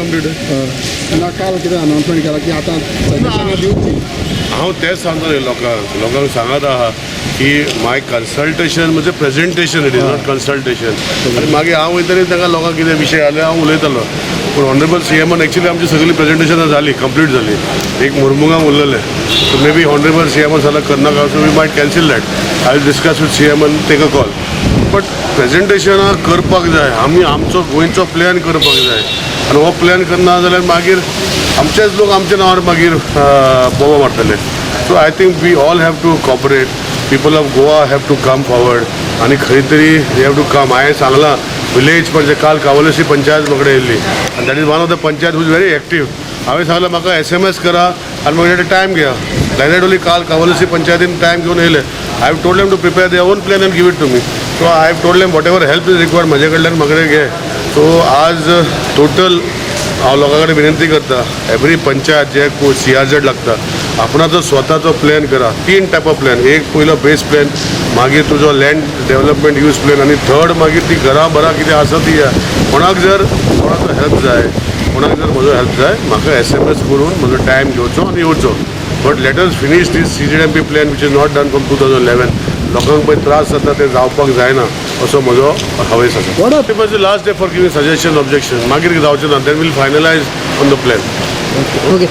complete काल कितें announcement केला की आतां सजेशनां दिवची हांव तेंच सांगता लोकांक सांगत आहा की माय कन्सल्टेशन म्हणजे presentation it is not consultation आनी मागीर हांव वयतरी तांकां लोकांक कितें विशय आले हांव उलयतलो पूण ऑनरेबल CMन एक्चुली आमची सगळी प्रेजेंटेशनां जाली कंप्लीट जाली एक मुर्मुगांव उरलेलें सो मे बी ऑनरेबल CMन जाल्यार करनाका so we might cancel that I will discuss with CMन टेक अ कॉल बट प्रेजेंटेशनां करपाक जाय आमी आमचो गोंयचो प्लॅन करपाक जाय आनी हो प्लॅन करना जाल्यार मागीर आमचेच लोक आमच्या नांवार मागीर बोबो मारतले so I think we all have to cooperate people of Goa have to come forward आनी खंय तरी दे हॅव टू कम हांवें सांगलां विलेज म्हणजे काल कावलेसी पंचायत म्हाका येयल्ली आनी that is one of the panchayat who is very active हांवें सांगलें म्हाका SMS करा आनी म्हाजे टायम घेया लायक ओली काल कावलेसी पंचायतीन टायम घेवन येयले I have told them to prepare their own plan and give it to me so I have told them whatever help is required म्हजे कडल्यान म्हाका घे सो आज टोटल हांव लोकां कडेन विनंती करता एवरी पंचायत जे CRZ लागता आपणाचो स्वताचो प्लॅन करा 3 टायप ऑफ प्लॅन एक पयलो बेस प्लॅन मागीर तुजो लँड डेव्हलपमेंट यूज प्लॅन आनी थर्ड मागीर ती घरां बरां कितें आसा ती कोणाक जर कोणाचो हेल्प जाय कोणाक जर म्हजो हेल्प जाय म्हाका SMS करून म्हजो टायम घेवचो आनी येवचो but let us finish this CGDMP plan which is not done from 2011 लोकांक पळय त्रास जाता ते जावपाक जायना असो म्हजो हवेस आसा it was the last day for giving suggestion objection मागीर जावचें ना then we'll finalise on the plan okay